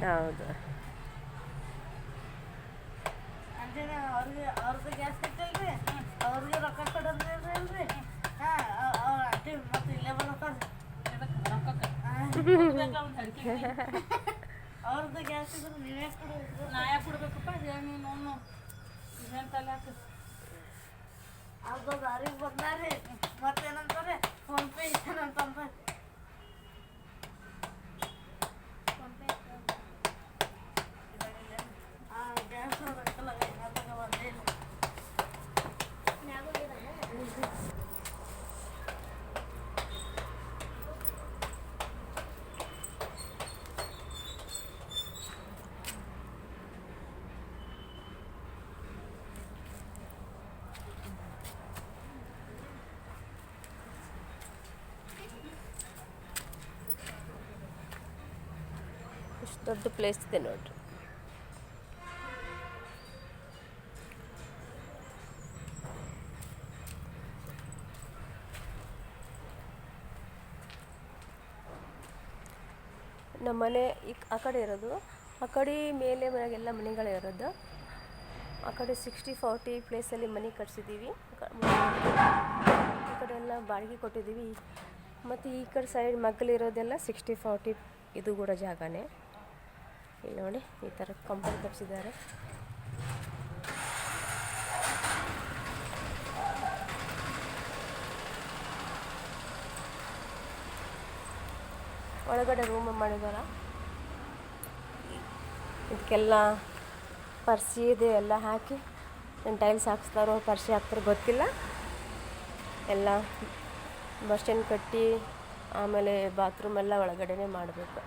ಹೌದು. ಅವ್ರದ್ದು ಗ್ಯಾಸ್ ಕಟ್ಟಲ್ರಿ, ಅವ್ರಿಗೆ ರೊಕ್ಕ ಕೊಡೋದ್ರಿ. ಮತ್ತೆ ಇಲ್ಲೇ ಬರ್ತಾರೆ ಅವ್ರದ್ದು ಗ್ಯಾಸ್ ಇದ್ರೆ ನೀವೇ ಕೊಡೋದು, ನಾ ಯಾಕೆ ಕೊಡ್ಬೇಕಪ್ಪ ನೀನು ಇದೇನು ತಲೆ ಹಾಕ ಅದು ದಾರಿಗೆ ಬಂದಾರಿ. ಮತ್ತೇನಂತಾರೆ ಫೋನ್ ಪೇ ಇತ್ತಂತಂದ್ರೆ ಗ್ಯಾಸ್ ರೊಕ್ಕಲ್ಲ ಬಂದೇ ಇಲ್ಲ. ಇಷ್ಟು ದೊಡ್ಡ ಪ್ಲೇಸ್ ಇದೆ ನೋಡ್ರಿ. ನಮ್ಮ ಮನೆ ಆ ಕಡೆ ಇರೋದು, ಆ ಕಡೆ ಮೇಲೆ ಮನೆಗೆಲ್ಲ ಮನೆಗಳೇ ಇರೋದು. ಆ ಕಡೆ 60-40 ಪ್ಲೇಸಲ್ಲಿ ಮನೆ ಕಟ್ಸಿದ್ದೀವಿ. ಈ ಕಡೆ ಎಲ್ಲ ಬಾಡಿಗೆ ಕೊಟ್ಟಿದ್ದೀವಿ. ಮತ್ತು ಈ ಕಡೆ ಸೈಡ್ ಮಗ್ಗಲಿರೋದೆಲ್ಲ 60-40 ಇದು ಕೂಡ ಜಾಗನೇ. ಇಲ್ಲಿ ನೋಡಿ ಈ ಥರ ಕಂಪೌಂಡ್ ಕಟ್ಸಿದ್ದಾರೆ. ಒಳಗಡೆ ರೂಮ್ ಮಾಡಿದಾರ. ಇದಕ್ಕೆಲ್ಲ ಪರ್ಸಿ ಇದೆ ಎಲ್ಲ ಹಾಕಿ ಟೈಲ್ಸ್ ಹಾಕ್ಸ್ತಾರೋ ಪರ್ಸಿ ಹಾಕ್ತಾರೋ ಗೊತ್ತಿಲ್ಲ. ಎಲ್ಲ ಬಸ್ ಸ್ಟ್ಯಾಂಡ್ ಕಟ್ಟಿ ಆಮೇಲೆ ಬಾತ್ರೂಮ್ ಎಲ್ಲ ಒಳಗಡೆನೇ ಮಾಡಬೇಕು.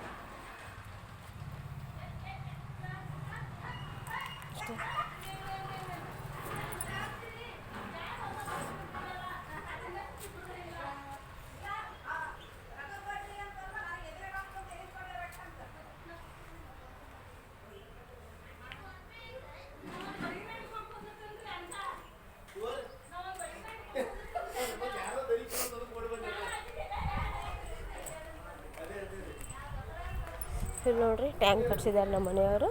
ಇಲ್ಲಿ ನೋಡ್ರಿ ಟ್ಯಾಂಕ್ ಕಟ್ಸಿದ್ದಾರೆ ನಮ್ಮ ಮನೆಯವರು.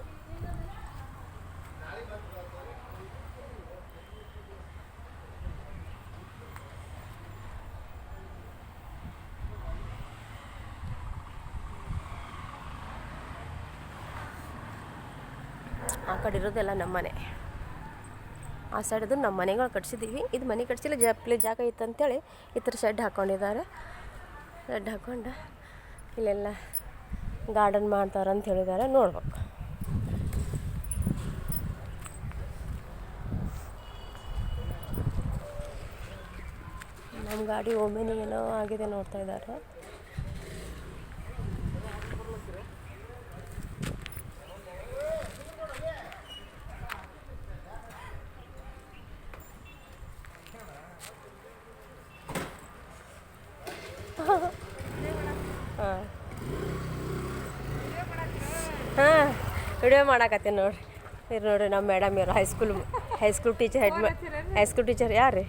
ಆ ಕಡೆ ಇರೋದೆಲ್ಲ ನಮ್ಮ ಮನೆ, ಆ ಸೈಡದು ನಮ್ಮ ಮನೆಗಳು ಕಟ್ಸಿದ್ದೀವಿ. ಇದು ಮನೆ ಕಟ್ಸಿಲ್ಲ, ಜಾಗ ಇತ್ತಂತೇಳಿ ಈ ಥರ ಶೆಡ್ ಹಾಕ್ಕೊಂಡಿದ್ದಾರೆ. ಶೆಡ್ ಹಾಕ್ಕೊಂಡು ಇಲ್ಲೆಲ್ಲ ಗಾರ್ಡನ್ ಮಾಡ್ತಾರಂತ ಹೇಳಿದ್ದಾರೆ, ನೋಡ್ಬೇಕು. ನಮ್ಮ ಗಾಡಿ ಒಮ್ಮೆನೇ ಏನೋ ಆಗಿದೆ ನೋಡ್ತಾ ಇದ್ದಾರೆ. ಹಾಂ ಹಾಂ ವಿಡಿಯೋ ಮಾಡಾಕತ್ತೀನಿ ನೋಡ್ರಿ. ಇದು ನೋಡ್ರಿ ನಮ್ಮ ಮೇಡಮ್ ಇವರು ಹೈಸ್ಕೂಲ್ ಟೀಚರ್ ಯಾರು ರೀ?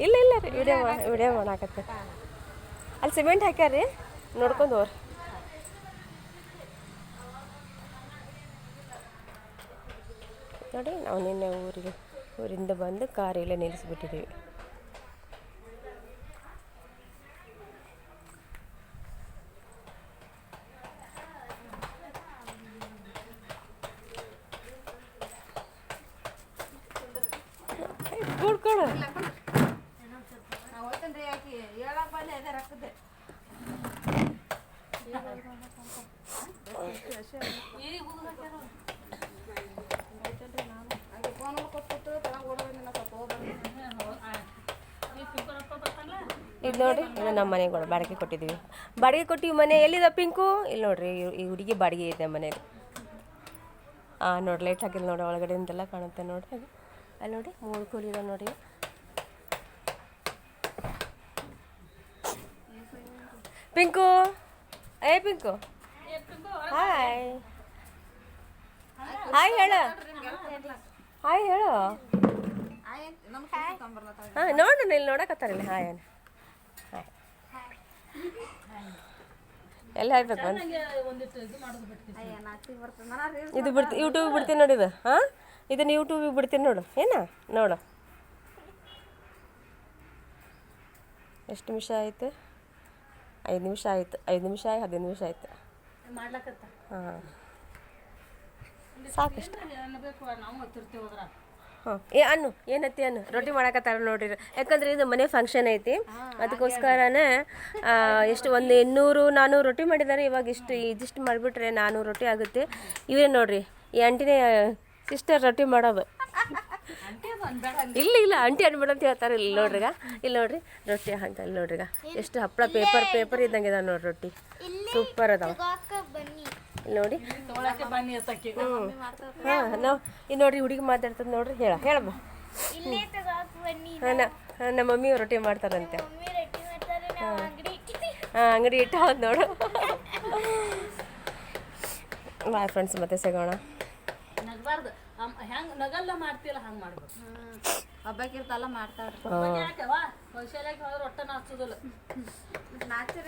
ಇಲ್ಲ ರೀ, ವಿಡಿಯೋ ಮಾಡಾಕತ್ತೆ. ಅಲ್ಲಿ ಸಿಮೆಂಟ್ ಹಾಕ್ಯಾರ ರೀ, ನೋಡ್ಕೊಂಡು ಹೋಗ್ರಿ. ನೋಡಿ ನಾವು ನಿನ್ನೆ ಊರಿಂದ ಬಂದು ಕಾರ್ ಇಲ್ಲೇ ನಿಲ್ಲಿಸ್ಬಿಟ್ಟಿದ್ದೀವಿ. ಕೂಡ್ಕೊಡು. ಇದು ನೋಡ್ರಿ, ನಮ್ಮ ಮನೆಗಳು ಬಾಡಿಗೆ ಕೊಟ್ಟಿದ್ದೀವಿ. ಮನೆ ಎಲ್ಲಿದೆ ಪಿಂಕು? ಇಲ್ಲಿ ನೋಡ್ರಿ, ಈ ಹುಡುಗಿ ಬಾಡಿಗೆ ಇದೆ ಮನೇಲಿ. ನೋಡಿ ಲೈಟ್ ಹಾಕಿಲ್ಲ ನೋಡಿ, ಒಳಗಡೆಯಿಂದೆಲ್ಲ ಕಾಣುತ್ತೆ ನೋಡ್ರಿ. ಅಲ್ಲಿ ನೋಡಿ 3 ಕೂಲಿದೆ ನೋಡಿ. ಪಿಂಕು, ಪಿಂಕು ಹಾಯ್ ಹೇಳು. ಹಾಂ ನೋಡು, ಇಲ್ಲಿ ನೋಡಕತ್ತಾರಿಲ್ಲ. ಹಾಯ್ ಎಲ್ಲಿ ಹಾಕ್ಬೇಕು ಒಂದಿಟ್ಟು ಇದು ಮಾಡೋದು ಬಿಡ್ತೀನಿ ಅಯ್ಯ ನಾಚಿಗೆ ಬರ್ತದೆ ನಾನು ರೀಲ್ಸ್ ಇದು ಬಿಡ್ತಿ ಯೂಟ್ಯೂಬಿಗೆ ಬಿಡ್ತೀನಿ ನೋಡಿ ಇದು ಹಾಂ ಇದನ್ನು ಯೂಟ್ಯೂಬಿಗೆ ಬಿಡ್ತೀನಿ ನೋಡು ಏನ ನೋಡು ಎಷ್ಟು ನಿಮಿಷ ಆಯಿತು 5 ನಿಮಿಷ ಆಯಿತು 5 ನಿಮಿಷ ಆಗಿ 15 ನಿಮಿಷ ಆಯಿತು ಮಾಡ್ಲಕತ್ತ ಹಾಂ ಸಾಕಷ್ಟು ಅನ್ಬೇಕು ನಾವು ಹತ್ತಿರ್ತೀವಿ ಹೋದ್ರ ಹಾಂ ಅನ್ನು ಏನತ್ತಿ ಅನ್ನು ರೊಟ್ಟಿ ಮಾಡಕತ್ತಾರ ನೋಡ್ರಿ ಯಾಕಂದ್ರೆ ಇದು ಮನೆ ಫಂಕ್ಷನ್ ಐತಿ ಅದಕ್ಕೋಸ್ಕರನೇ ಎಷ್ಟು ಒಂದು 800-400 ರೊಟ್ಟಿ ಮಾಡಿದ್ದಾರೆ ಇವಾಗ ಇದಿಷ್ಟು ಮಾಡಿಬಿಟ್ರೆ 400 ರೊಟ್ಟಿ ಆಗುತ್ತೆ ಇವೇ ನೋಡ್ರಿ ಈ ಆಂಟಿನೇ ಸಿಸ್ಟರ್ ರೊಟ್ಟಿ ಮಾಡೋದು ಇಲ್ಲ ಆಂಟಿ ಅನ್ಬೇಡ ಅಂತ ಹೇಳ್ತಾರೆ ಇಲ್ಲಿ ನೋಡ್ರಿಗ ಇಲ್ಲಿ ನೋಡ್ರಿ ರೊಟ್ಟಿ ಅಂತ ಇಲ್ಲಿ ನೋಡ್ರಿಗ ಎಷ್ಟು ಹಪ್ಪಳ ಪೇಪರ್ ಇದ್ದಂಗೆ ಇದಾವೆ ನೋಡ್ರಿ ರೊಟ್ಟಿ ಸೂಪರ್ ಅದಾವ ಇಲ್ಲಿ ನೋಡಿ ಹಾಂ ನಾವು ಇಲ್ಲಿ ನೋಡ್ರಿ ಹುಡುಗಿ ಮಾತಾಡ್ತದೆ ನೋಡ್ರಿ ಹೇಳಮ್ಮ ನಮ್ಮ ಮಮ್ಮಿ ರೊಟ್ಟಿ ಮಾಡ್ತಾರಂತೆ ಹಾಂ ಅಂಗಡಿ ಇಟ್ಟು ಹೌದು ನೋಡು ಬಾಯ್ ಫ್ರೆಂಡ್ಸ್ ಮತ್ತೆ ಸಿಗೋಣ ನಗಬಾರ್ದು ಹೆಂಗೆ ನಗಲ್ಲ ಮಾಡ್ತಿಲ್ಲ ಹಂಗೆ ಮಾಡ್ಬೇಕು ಹಬ್ಬಕ್ಕಿರ್ತಲ್ಲ ಮಾಡ್ತಾಳ್ರಿ ಯಾಕವ ಕೌಶಲ್ಯಕ್ಕೆ ಹೋದ್ರೆ ಒಟ್ಟ ನಾಚೋದಿಲ್ಲ ನಾಚಿರ